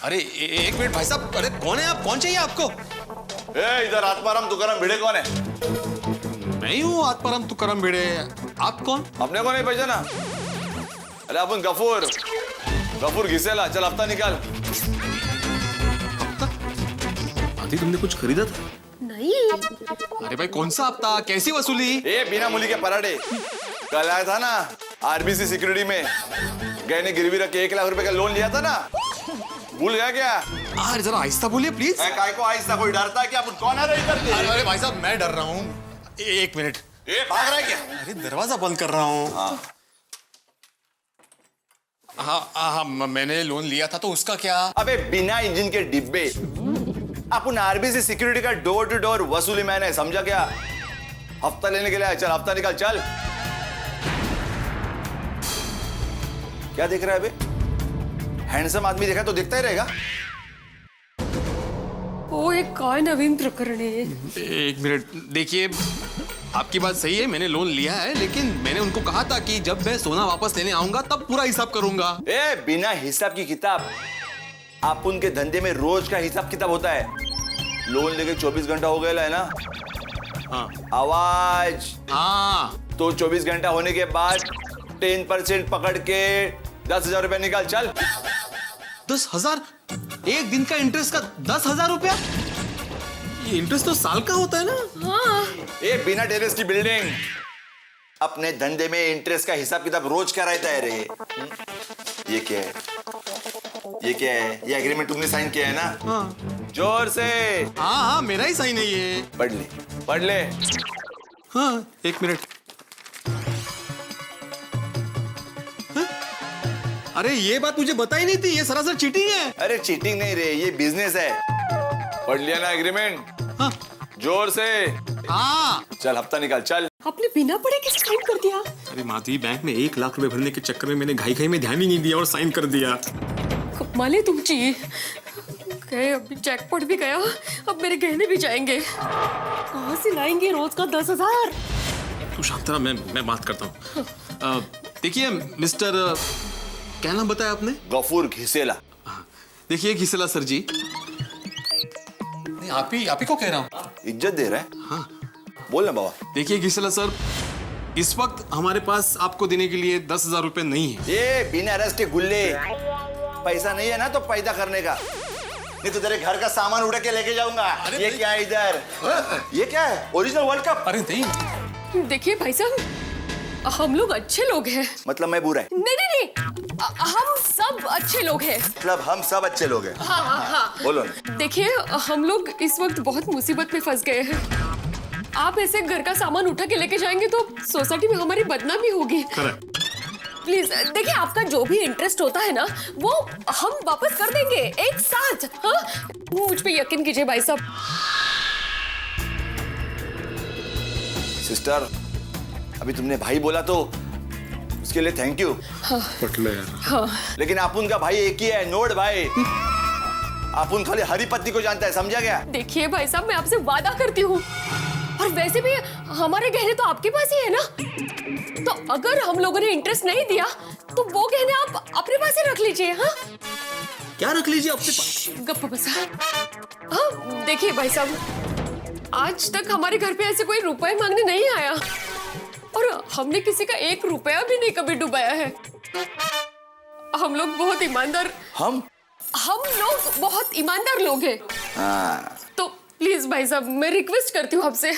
अरे एक मिनट भाई साहब, अरे कौन है आप? कौन चाहिए आपको? इधर आत्माराम तुकाराम भिड़े कौन है? मैं ही हूँ आत्माराम तुकाराम भिड़े। आप कौन? अपने को नहीं पहचाना? अरे अपन गफूर गफूर घिसेला। चल हफ्ता निकाल। आदि तुमने कुछ खरीदा था? नहीं। अरे भाई कौन सा हफ्ता? कैसी वसूली? बिना मूली के पराठे। कल आया था ना आरबीसी सिक्योरिटी में, गए ने गिरवी रख के 1 लाख रुपए का लोन लिया था ना, भूल गया क्या? अरे जरा आहिस्ता बोलिए प्लीज। काय को आहिस्ता? कोई डरता है क्या? अपन कौन है रे इधर? अरे भाई साहब मैं डर रहा हूँ। एक मिनट। भाग रहा है क्या? अरे दरवाजा बंद कर रहा हूँ। हाँ, मैंने लोन लिया था तो उसका क्या? अबे बिना इंजन के डिब्बे। अपन आरबीसी सिक्योरिटी का डोर टू डोर वसूली मैंने, समझा क्या? हफ्ता लेने के लिए। चल हफ्ता निकाल। चल। क्या देख रहा है बे? हैंडसम आदमी देखा तो दिखता ही रहेगा। वो एक काय नवीन प्रकरण है। एक मिनट देखिए, आपकी बात सही है, मैंने लोन लिया है, लेकिन मैंने उनको कहा था कि जब मैं सोना वापस लेने आऊंगा तब पूरा हिसाब करूंगा। बिना हिसाब की किताब? आप उनके धंधे में रोज का हिसाब किताब होता है। लोन लेके 24 घंटा हो गया है ना? हाँ। आवाज। हाँ तो 24 घंटा होने के बाद 10% पकड़ के 10,000 रुपया निकाल। चल। 10,000? एक दिन का इंटरेस्ट का 10,000 रुपया? ये इंटरेस्ट तो साल का होता है ना? हाँ। बिना टेरेस की बिल्डिंग। अपने धंधे में इंटरेस्ट का हिसाब किताब रोज क्या रहता है रे? ये क्या है? ये क्या है? ये एग्रीमेंट तुमने साइन किया है ना? हाँ। जोर से। हाँ, मेरा ही साइन है ये। पढ़ ले, पढ़ ले। हाँ, एक मिनट। अरे ये बात मुझे बताई नहीं थी, ये सरासर चीटिंग है। अरे चीटिंग नहीं रे, ये बिजनेस है। पढ़ लिया ना एग्रीमेंट? हाँ। जोर से। हाँ। चल हफ्ता निकाल। चल। आपने बिना पढ़े किस साइन कर दिया? अरे माधवी, बैंक में 1 लाख रुपए भरने के चक्कर में मैंने घाई में ध्यान ही नहीं दिया और साइन कर दिया। कमाल तुमची। गए, अभी जैकपॉट भी गया, अब मेरे गहने भी जाएंगे। कहाँ से लाएंगे रोज का 10,000? तू शांत रहा, मैं बात करता हूँ। देखिए मिस्टर, क्या नाम बताया आपने? गफूर घिसेला। देखिए घिसेला सर जी, नहीं आप ही को कह रहा हूँ। इज्जत दे रहा है? हाँ। बोल ना बाबा। देखिए घिसेला सर, इस वक्त हमारे पास आपको देने के लिए 10,000 रुपए नहीं है। ये बिना रस्ट के गुल्ले। पैसा नहीं है ना तो पैदा करने का, नहीं तो तेरे घर का सामान उड़ा के लेके जाऊंगा। ये क्या है इधर? ये क्या है? Original world cup? अरे नहीं। देखिए भाई साहब, हम लोग अच्छे लोग हैं। मतलब मैं बुरा है? नहीं, हम सब अच्छे लोग हैं। मतलब हम सब अच्छे लोग हैं? हाँ। बोलो ना। देखिए हम लोग इस वक्त बहुत मुसीबत में फंस गए हैं। आप ऐसे घर का सामान उठा के लेके जाएंगे तो सोसाइटी में हमारी बदनामी होगी। प्लीज देखिए, आपका जो भी इंटरेस्ट होता है ना, वो हम वापस कर देंगे एक साथ। हाँ, मुझ पे यकीन कीजिए भाई साहब। सिस्टर, अभी तुमने भाई बोला तो उसके लिए थैंक यू। पटले यार। हाँ। लेकिन अपुन का भाई एक ही है, नोड भाई। अपुन खाली हरी पत्ती को जानता है, समझा क्या? देखिए भाई साहब, मैं आपसे वादा करती हूँ, और वैसे भी हमारे गहने तो आपके पास ही है ना, तो अगर हम लोगों ने इंटरेस्ट नहीं दिया तो वो गहने आप अपने पास ही रख लीजिए। हाँ, क्या रख लीजिए अपने पास? गप्प बसा। हाँ देखिए भाई साहब, आज तक हमारे घर पे ऐसे कोई रुपए मांगने नहीं आया, और हमने किसी का 1 रुपया भी नहीं कभी डुबाया है। हम लोग बहुत ईमानदार। हम लोग बहुत ईमानदार लोग हैं। हाँ। तो प्लीज भाई साहब, मैं रिक्वेस्ट करती हूँ आपसे।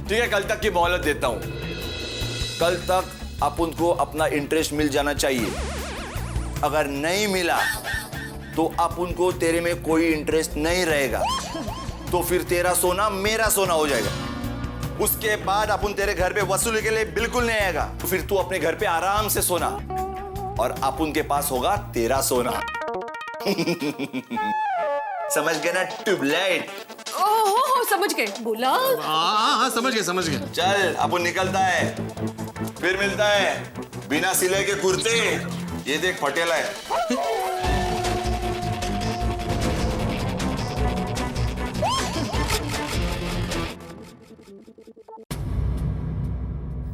ठीक है, कल तक की मोहलत देता हूँ। कल तक अपुन को अपना इंटरेस्ट मिल जाना चाहिए। अगर नहीं मिला तो अपुन को तेरे में कोई इंटरेस्ट नहीं रहेगा, तो फिर तेरा सोना मेरा सोना हो जाएगा। उसके बाद अपन तेरे घर पे वसूली के लिए बिल्कुल नहीं आएगा, तो फिर तू अपने घर पे आराम से सोना, और अपन के पास होगा तेरा सोना। समझ गए ना ट्यूबलाइट? ओहो, समझ गए। बोला। हाँ, समझ गए। चल अपन निकलता है, फिर मिलता है। बिना सिले के कुर्ते, ये देख फटेला है।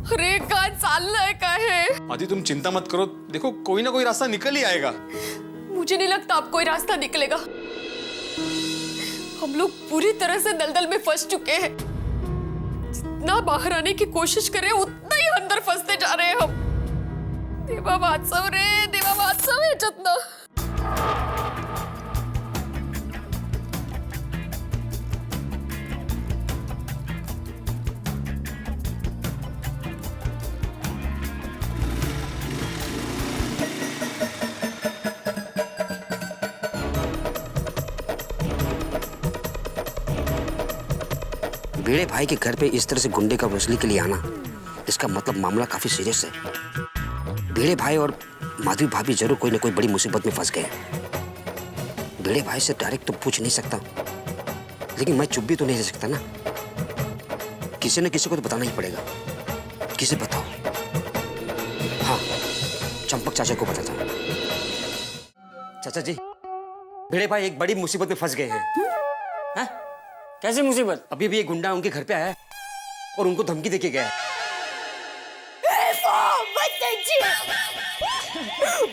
अरे का 5 साल का है। आदि तुम चिंता मत करो, देखो कोई ना कोई रास्ता निकल ही आएगा। मुझे नहीं लगता अब कोई रास्ता निकलेगा। हम लोग पूरी तरह से दलदल में फंस चुके हैं। जितना बाहर आने की कोशिश करें उतना ही अंदर फंसते जा रहे हैं हम। देवा वात्सव रे, देवा वात्सव है जितना। भिड़े भाई के घर पे इस तरह से गुंडे का वसूली के लिए आना, इसका मतलब मामला काफी सीरियस है। भिड़े भाई और माधवी भाभी जरूर कोई ना कोई बड़ी मुसीबत में फंस गए। भिड़े भाई से डायरेक्ट तो पूछ नहीं सकता, लेकिन मैं चुप भी तो नहीं रह सकता ना। किसी न किसी को तो बताना ही पड़ेगा। किसे बताओ? हाँ, चंपक चाचा को बताता हूँ। चाचा जी, भिड़े भाई एक बड़ी मुसीबत में फंस गए हैं। हाँ? कैसे मुसीबत? अभी भी एक गुंडा उनके घर पे आया है और उनको धमकी देके गया है।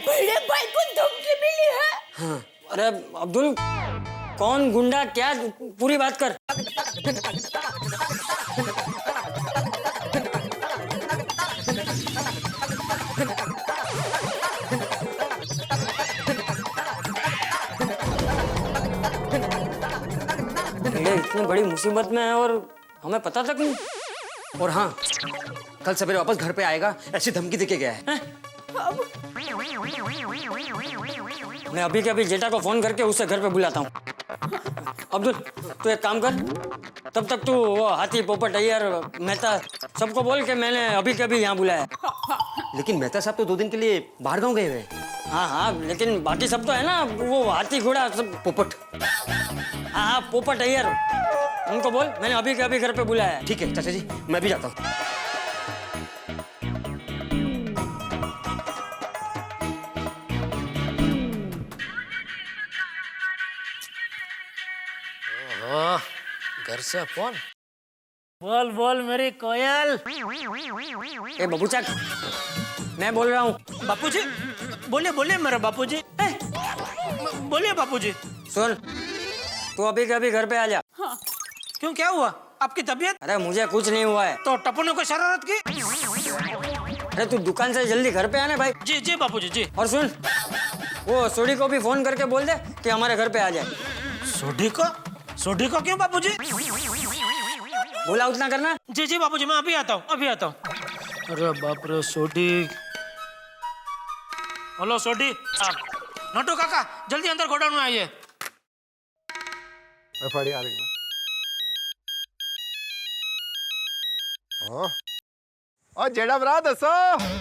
बड़े भाई को धमकी मिली है? हाँ। अरे अब्दुल, कौन गुंडा, क्या, पूरी बात कर। ये इतनी बड़ी मुसीबत में है और हमें पता तक नहीं। और हाँ, कल सवेरे वापस घर पे आएगा ऐसी धमकी देके गया है। मैं अभी के अभी जेठा को फोन करके उसे घर पे बुलाता हूँ। अब्दुल, तू एक काम कर, तब तक तू वो हाथी, पोपट, अय्यर, मेहता सबको बोल के मैंने अभी के अभी यहाँ बुलाया। लेकिन मेहता साहब तो 2 दिन के लिए बाहर गाँव गए हुए। हाँ हाँ, लेकिन बाकी सब तो है ना, वो हाथी, घोड़ा सब। पोपट? हाँ हाँ, पोपट, अय्यर, उनको बोल मैंने अभी के अभी घर पे बुलाया है। ठीक है चाचा जी, मैं भी जाता हूँ। घर से फोन। बोल बोल मेरी कोयल। ए बबूचक, मैं बोल रहा हूँ। बापूजी, बोलिए बोलिए मेरे बापूजी। बोलिए बापूजी। सुन, तू अभी के अभी घर पे आ जा। हाँ। क्यों, क्या हुआ? आपकी तबीयत? अरे मुझे कुछ नहीं हुआ है। तो टप्पू को शरारत की? अरे तू दुकान से जल्दी घर पे आना भाई। जी जी बापूजी जी। और सुन, वो सोडी को भी फोन करके बोल दे कि हमारे घर पे आ जाए। सोडी को? सोडी को क्यों बापूजी? बोला उतना करना। जी जी बापूजी, मैं अभी आता हूँ, अभी आता हूँ। अरे बाप रे, सोडी। हेलो सोडी, आप नटू काका जल्दी अंदर गोडाउन में आइए। आ रही है। और जेड़ा भरा दसो।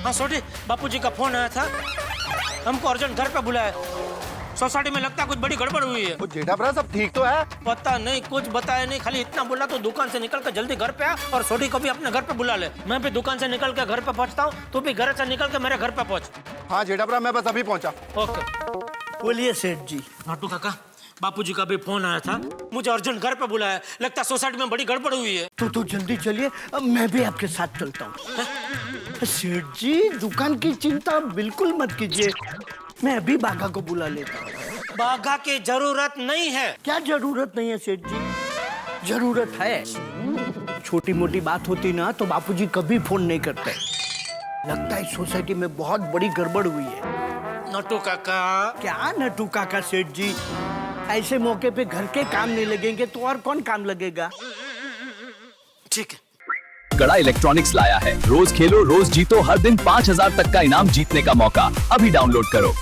हाँ सोडी, बापूजी का फोन आया था, हमको अर्जेंट घर पे बुलाया। सोसाइटी में लगता है कुछ बड़ी गड़बड़ हुई है। वो जेठा भरा सब ठीक तो है? पता नहीं, कुछ बताया नहीं, खाली इतना बोला तो दुकान से निकल कर जल्दी घर पे आ और सोडी को भी अपने घर पे बुला ले। मैं भी दुकान से निकल के घर पे पहुंचता हूँ, तू भी घर से निकल के मेरे घर पे पहुंच। हाँ जेठा भरा, मैं बस अभी पहुंचा। ओके। बोलिए सेठ जी। नाटू काका, बापूजी का भी फोन आया था, मुझे अर्जेंट घर पे बुलाया, लगता है सोसाइटी में बड़ी गड़बड़ हुई है। तो जल्दी चलिए, अब मैं भी आपके साथ चलता हूँ। सेठ जी, दुकान की चिंता बिल्कुल मत कीजिए, मैं अभी बाघा को बुला लेता हूँ। बाघा की जरूरत नहीं है। क्या जरूरत नहीं है सेठ जी? जरूरत है। छोटी मोटी बात होती ना तो बापूजी कभी फोन नहीं करते। लगता है सोसाइटी में बहुत बड़ी गड़बड़ हुई है। नटू काका। क्या नटू काका सेठ जी? ऐसे मौके पे घर के काम नहीं लगेंगे तो और कौन काम लगेगा? ठीक है। कड़ा इलेक्ट्रॉनिक्स लाया है, रोज खेलो रोज जीतो, हर दिन 5,000 तक का इनाम जीतने का मौका। अभी डाउनलोड करो।